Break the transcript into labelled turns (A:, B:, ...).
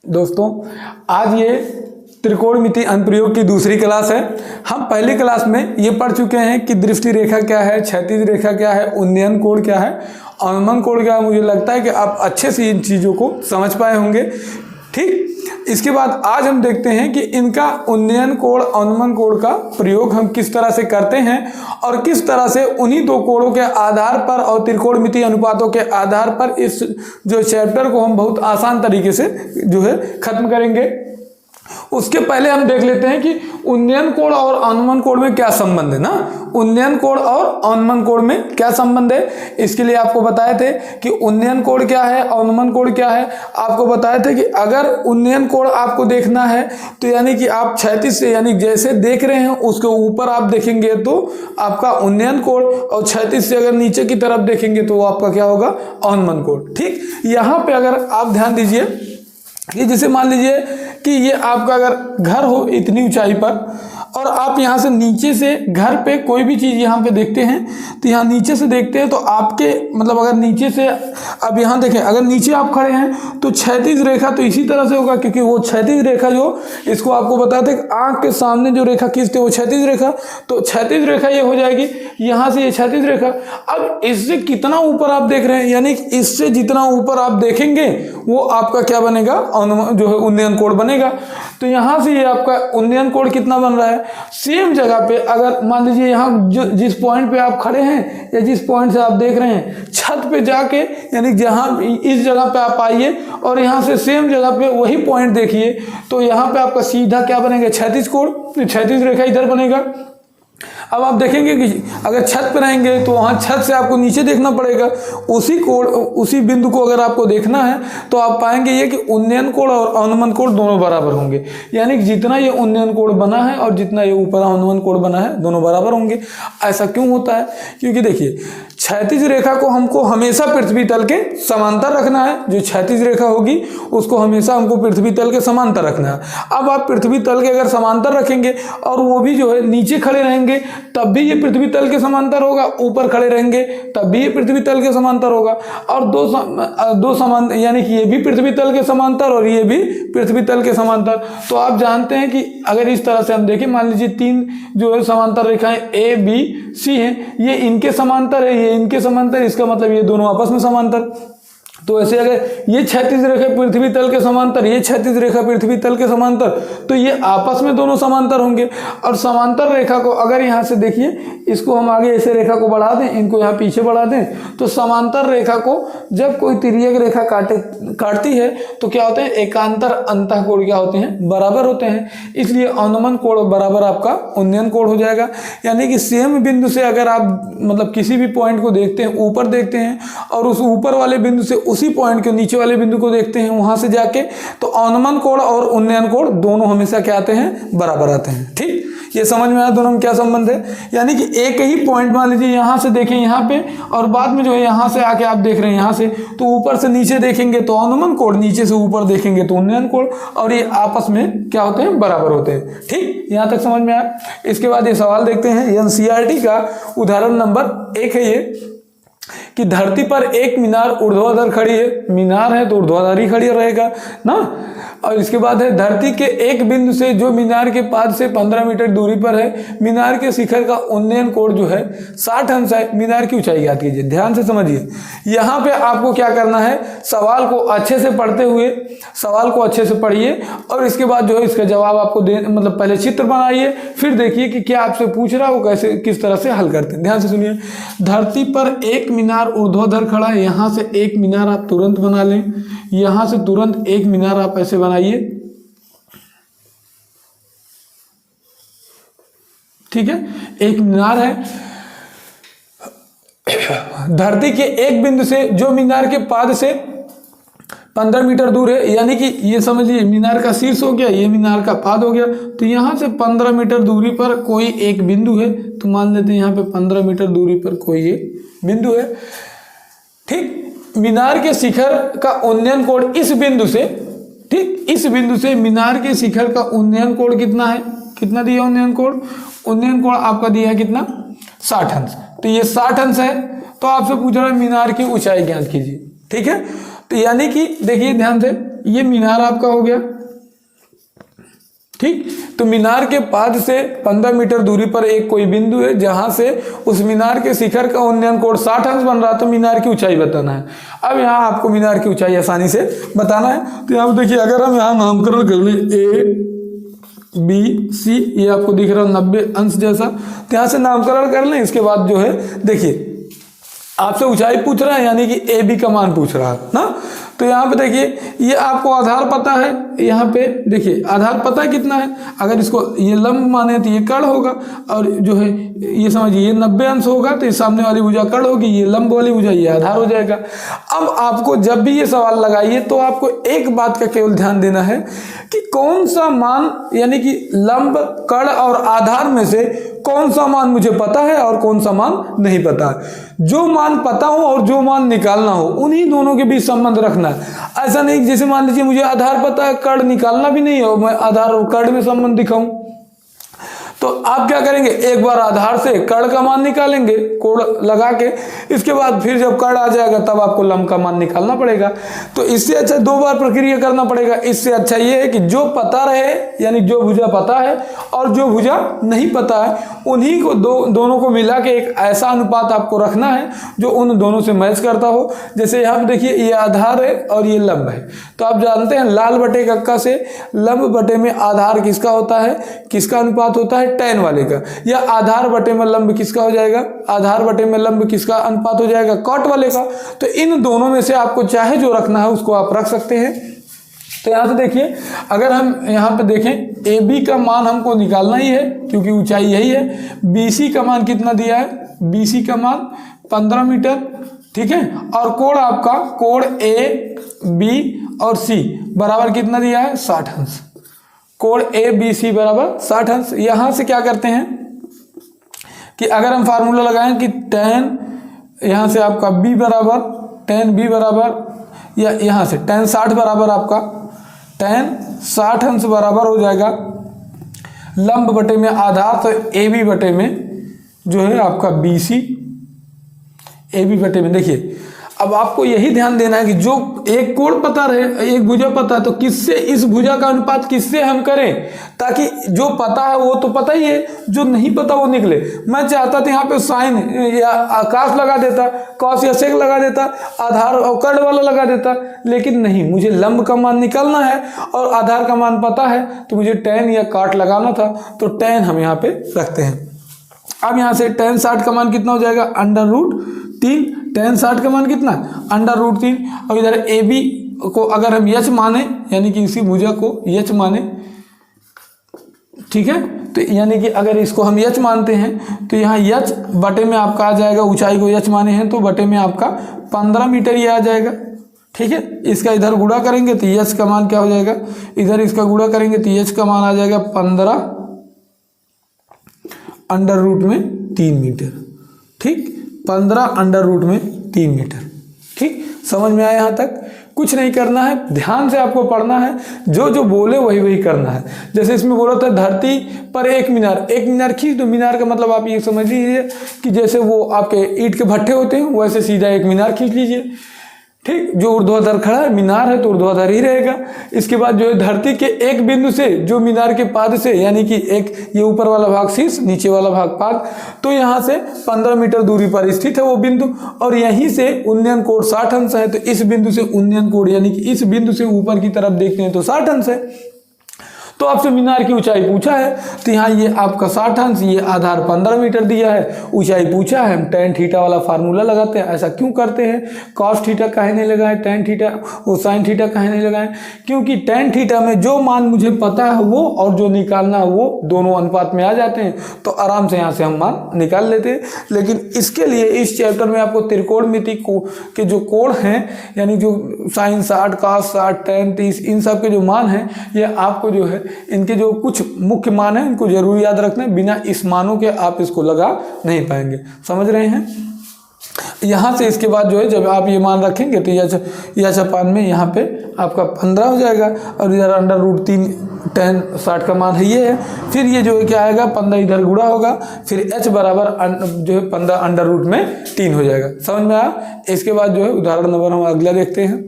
A: दोस्तों, आज ये त्रिकोणमिति अनुप्रयोग की दूसरी क्लास है। हम पहली क्लास में ये पढ़ चुके हैं कि दृष्टि रेखा क्या है, क्षैतिज रेखा क्या है, उन्नयन कोण क्या है, अवनमन कोण क्या है। मुझे लगता है कि आप अच्छे से इन चीज़ों को समझ पाए होंगे। ठीक, इसके बाद आज हम देखते हैं कि इनका उन्नयन कोण अवनमन कोण का प्रयोग हम किस तरह से करते हैं और किस तरह से उन्हीं दो कोणों के आधार पर और त्रिकोणमिति अनुपातों के आधार पर इस जो चैप्टर को हम बहुत आसान तरीके से जो है खत्म करेंगे। उसके पहले हम देख लेते हैं कि उन्नयन कोण और अवनमन कोण में क्या संबंध है ना। उन्नयन कोण और अवनमन कोण में क्या संबंध है, इसके लिए आपको बताए थे कि उन्नयन कोण क्या है, अवनमन कोण क्या है। आपको बताए थे कि अगर उन्नयन कोण आपको देखना है तो यानी कि आप क्षैतिज से यानी जैसे देख रहे हैं उसके ऊपर आप देखेंगे तो आपका उन्नयन कोण, और क्षैतिज से अगर नीचे की तरफ देखेंगे तो वो आपका क्या होगा, अवनमन कोण। ठीक, यहाँ पे अगर आप ध्यान दीजिए कि जैसे मान लीजिए कि ये आपका अगर घर हो इतनी ऊंचाई पर और आप यहाँ से नीचे से घर पे कोई भी चीज़ यहाँ पे देखते हैं तो यहाँ नीचे से देखते हैं तो आपके मतलब अगर नीचे से अब यहाँ देखें, अगर नीचे आप खड़े हैं तो क्षैतिज रेखा तो इसी तरह से होगा, क्योंकि वो क्षैतिज रेखा जो इसको आपको बताते हैं आँख के सामने जो रेखा खींचते वो क्षैतिज रेखा, तो क्षैतिज रेखा ये हो जाएगी यहाँ से ये क्षैतिज रेखा। अब इससे कितना ऊपर आप देख रहे हैं यानी इससे जितना ऊपर आप देखेंगे वो आपका क्या बनेगा, जो है उन्नयन कोण बनेगा। तो यहाँ से ये आपका उन्नयन कोण कितना बन रहा है, सेम जगह पे अगर मान लीजिए यहाँ जिस पॉइंट पे आप खड़े हैं या जिस पॉइंट से आप देख रहे हैं छत पे जाके यानी जहाँ इस जगह पे आप आइए और यहाँ से सेम जगह पे वही पॉइंट देखिए तो यहाँ पे आपका सीधा क्या बनेगा, क्षैतिज कोण, क्षैतिज रेखा इधर बनेगा। अब आप देखेंगे कि अगर छत पर रहेंगे तो वहाँ छत से आपको नीचे देखना पड़ेगा, उसी कोण उसी बिंदु को अगर आपको देखना है तो आप पाएंगे ये कि उन्नयन कोण और अवनमन कोण दोनों बराबर होंगे। यानी कि जितना ये उन्नयन कोण बना है और जितना ये ऊपर अवनमन कोण बना है दोनों बराबर होंगे। ऐसा क्यों होता है, क्योंकि देखिए क्षैतिज रेखा को हमको हमेशा पृथ्वी तल के समांतर रखना है। जो क्षैतिज रेखा होगी उसको हमेशा हमको पृथ्वी तल के समांतर रखना है। अब आप पृथ्वी तल के अगर समांतर रखेंगे और वो भी जो है नीचे खड़े रहेंगे तब भी ये पृथ्वी तल के समांतर होगा, ऊपर खड़े रहेंगे तब भी ये पृथ्वी तल के समांतर होगा। और दो समान यानी कि ये भी पृथ्वी तल के समांतर और ये भी पृथ्वी तल के समांतर। तो आप जानते हैं कि अगर इस तरह से हम देखें, मान लीजिए तीन जो है समांतर रेखाएं ए बी सी हैं, ये इनके समांतर है, ये इनके समांतर, इसका मतलब ये दोनों आपस में समांतर। तो ऐसे अगर ये क्षैतिज रेखा पृथ्वी तल के समांतर, ये क्षैतिज रेखा पृथ्वी तल के समांतर, तो ये आपस में दोनों समांतर होंगे। और समांतर रेखा को अगर यहाँ से देखिए, इसको हम आगे ऐसे रेखा को बढ़ा दें, इनको यहाँ पीछे बढ़ा दें, तो समांतर रेखा को जब कोई तिर्यक रेखा काटती है तो क्या होते हैं, एकांतर अंतःकोण क्या होते हैं, बराबर होते हैं। इसलिए अवनमन कोण बराबर आपका उन्नयन कोण हो जाएगा। यानी कि सेम बिंदु से अगर आप मतलब किसी भी पॉइंट को देखते हैं, ऊपर देखते हैं और उस ऊपर वाले बिंदु से उसी पॉइंट के नीचे वाले बिंदु को देखते हैं वहां से जाके, तो अवनमन कोण और उन्नयन कोण दोनों हमेशा क्या आते हैं, बराबर आते हैं। ठीक, ये समझ में आया दोनों में क्या संबंध है। यानी कि एक ही पॉइंट मान लीजिए यहाँ से देखें यहाँ पे और बाद में जो है यहाँ से आके आप देख रहे हैं यहाँ से, तो ऊपर से नीचे देखेंगे तो अवनमन कोण, नीचे से ऊपर देखेंगे तो उन्नयन कोण, और ये आपस में क्या होते हैं, बराबर होते हैं। ठीक, यहाँ तक समझ में आया। इसके बाद ये सवाल देखते हैं, एनसीईआरटी का उदाहरण नंबर 1 है ये कि धरती पर एक मीनार ऊर्ध्वाधर खड़ी है। मीनार है तो ऊर्ध्वाधर ही खड़ी रहेगा ना। और इसके बाद है धरती के एक बिंदु से जो मीनार के पाद से 15 मीटर दूरी पर है, मीनार के शिखर का उन्नयन कोण जो है 60 अंश है। मीनार की ऊंचाई याद कीजिए, ध्यान से समझिए। यहाँ पे आपको क्या करना है, सवाल को अच्छे से पढ़ते हुए सवाल को अच्छे से पढ़िए और इसके बाद जो है इसका जवाब आपको मतलब पहले चित्र बनाइए, फिर देखिए कि क्या आपसे पूछ रहा है वो कैसे किस तरह से हल करते हैं। ध्यान से सुनिए, धरती पर एक मीनार ऊर्ध्वाधर खड़ा है। यहाँ से एक मीनार आप तुरंत बना लें, यहाँ से तुरंत एक मीनार आप ऐसे बनाइए। ठीक है, एक मीनार है धरती के एक बिंदु से जो मीनार के पाद से 15 मीटर दूर है। यानी कि ये समझिए मीनार का शीर्ष हो गया, ये मीनार का पाद हो गया। तो यहाँ से 15 मीटर दूरी पर कोई एक बिंदु है, तो मान लेते हैं यहाँ पे 15 मीटर दूरी पर कोई एक बिंदु है। ठीक, मीनार के शिखर का उन्नयन कोण इस बिंदु से, ठीक इस बिंदु से मीनार के शिखर का उन्नयन कोण कितना है, कितना दिया उन्नयन कोण, उन्नयन कोण आपका दिया है कितना, 60 अंश। तो ये 60 अंश है। तो आपसे पूछ रहा है मीनार की ऊंचाई ज्ञात कीजिए। ठीक है, तो यानी कि देखिए ध्यान से, ये मीनार आपका हो गया, ठीक। तो मीनार के पाद से 15 मीटर दूरी पर एक कोई बिंदु है जहां से उस मीनार के शिखर का उन्नयन कोण 60 अंश बन रहा है, तो मीनार की ऊंचाई बताना है। अब यहाँ आपको मीनार की ऊंचाई आसानी से बताना है। तो यहाँ देखिए, अगर हम यहाँ नामकरण कर ले ABC, ये आपको दिख रहा है 90 अंश जैसा, तो यहाँ से नामकरण कर लें। इसके बाद जो है देखिए, आपसे ऊंचाई पूछ रहा है, यानी कि AB का मान पूछ रहा है ना। तो यहाँ पे देखिए, ये आपको आधार पता है, यहाँ पे देखिए आधार पता है कितना है। अगर इसको ये लंब माने तो ये कर्ण होगा, और जो है ये समझिए ये 90 अंश होगा, तो इस सामने वाली भुजा कर्ण होगी, ये लंब वाली भुजा ये आधार हो जाएगा। अब आपको जब भी ये सवाल लगाइए तो आपको एक बात का केवल ध्यान देना है कि कौन सा मान, यानी कि लंब, कर्ण और आधार में से कौन सा मान मुझे पता है और कौन सा मान नहीं पता है। जो मान पता हो और जो मान निकालना हो, उन्हीं दोनों के बीच संबंध रखना है। ऐसा नहीं जैसे मान लीजिए मुझे आधार पता है, कर्ण निकालना भी नहीं है, मैं आधार और कर्ण में संबंध दिखाऊं, तो आप क्या करेंगे, एक बार आधार से कर्ण का मान निकालेंगे कोण लगा के, इसके बाद फिर जब कर्ण आ जाएगा तब आपको लंब का मान निकालना पड़ेगा। तो इससे अच्छा 2 बार प्रक्रिया करना पड़ेगा। इससे अच्छा ये है कि जो पता रहे, यानी जो भुजा पता है और जो भुजा नहीं पता है, उन्हीं को दोनों को मिला के एक ऐसा अनुपात आपको रखना है जो उन दोनों से मैच करता हो। जैसे यहाँ पे देखिए, ये आधार है और ये लंब है, तो आप जानते हैं लाल बटे कक्का से लंब बटे में आधार किसका होता है, किसका अनुपात होता है, tan वाले का। या आधार बटे में लंब किसका हो जाएगा, आधार बटे में लंब किसका अनुपात हो जाएगा, cot वाले का। तो इन दोनों में से आपको चाहे जो रखना है उसको आप रख सकते हैं। तो यहाँ से देखिए, अगर हम यहाँ पे देखें, AB का मान हमको निकालना ही है क्योंकि ऊंचाई यही है। BC का मान कितना दिया है, BC का मान 15 मीटर, ठीक है। और कोण आपका, कोण AB और C बराबर कितना दिया है, 60 अंश। कोण ABC बराबर 60 अंश। यहाँ से क्या करते हैं कि अगर हम फार्मूला लगाएं कि tan, यहाँ से आपका B बराबर, tan B बराबर, या यहाँ से tan 60 बराबर आपका tan 60 अंश बराबर हो जाएगा लंब बटे में आधार, तो AB बटे में जो है आपका BC, AB बटे में। देखिए, अब आपको यही ध्यान देना है कि जो एक कोण पता रहे, एक भुजा पता है, तो किससे इस भुजा का अनुपात किससे हम करें, ताकि जो पता है वो तो पता ही है, जो नहीं पता वो निकले। मैं चाहता था यहाँ पे साइन या आकाश लगा देता, कॉस या सेक लगा देता, आधार और कर्ण वाला लगा देता, लेकिन नहीं, मुझे लंब का मान निकालना है और आधार का मान पता है, तो मुझे tan या cot लगाना था, तो tan हम यहाँ पे रखते हैं। अब यहाँ से tan 60 का मान कितना हो जाएगा, √3। tan 60 का मान कितना, √3। और इधर AB को अगर हम यच माने, यानी कि इसी भुजा को यच माने, ठीक है, तो यानी कि अगर इसको हम यच मानते हैं तो यहाँ यच बटे में आपका आ जाएगा, ऊंचाई को यच माने हैं तो बटे में आपका 15 मीटर ये आ जाएगा, ठीक है। इसका इधर गुणा करेंगे तो यच का मान क्या हो जाएगा, इधर इसका गुणा करेंगे तो यच का मान आ जाएगा 15 √3 मीटर, ठीक, 15 √3 मीटर, ठीक। समझ में आया यहाँ तक? कुछ नहीं करना है, ध्यान से आपको पढ़ना है, जो जो बोले वही वही करना है। जैसे इसमें बोला था धरती पर एक मीनार खींच दो। मीनार का मतलब आप ये समझ लीजिए कि जैसे वो आपके ईंट के भट्टे होते हैं, वैसे सीधा एक मीनार खींच लीजिए, ठीक। जो ऊर्ध्वाधर खड़ा है, मीनार है तो ऊर्ध्वाधर ही रहेगा। इसके बाद जो है धरती के एक बिंदु से, जो मीनार के पाद से, यानी कि एक ये ऊपर वाला भाग शीर्ष, नीचे वाला भाग पाद, तो यहाँ से 15 मीटर दूरी पर स्थित है वो बिंदु, और यहीं से उन्नयन कोण 60 अंश है। तो इस बिंदु से उन्नयन कोण, यानी कि इस बिंदु से ऊपर की तरफ देखते हैं तो 60 अंश है। तो आपसे मीनार की ऊंचाई पूछा है, तो यहाँ ये आपका 60 अंश, ये आधार 15 मीटर दिया है, ऊंचाई पूछा है, हम tan थीटा वाला फार्मूला लगाते हैं। ऐसा क्यों करते हैं, cos थीटा काहे नहीं लगाए, tan थीटा वो sin थीटा काहे नहीं लगाए, क्योंकि tan थीटा में जो मान मुझे पता है वो और जो निकालना है वो दोनों अनुपात में आ जाते हैं, तो आराम से यहाँ से हम मान निकाल लेते हैं। लेकिन इसके लिए इस चैप्टर में आपको त्रिकोणमिति के जो कोण हैं, यानी जो sin 60, cos 60, tan 30, इन सब के जो मान हैं, ये आपको जो है इनके जो कुछ मुख्य मान हैं इनको जरूर याद रखना है। बिना इस मानों के आप इसको लगा नहीं पाएंगे, समझ रहे हैं। यहाँ से इसके बाद जो है जब आप ये मान रखेंगे तो यह पान में यहाँ पे आपका 15 हो जाएगा, और इधर √3 tan 60 का मान है ये है। फिर ये जो है क्या आएगा, 15 इधर गुणा होगा, फिर h बराबर जो है 15 √3 हो जाएगा। समझ में आया। इसके बाद जो है उदाहरण नंबर हम अगला देखते हैं।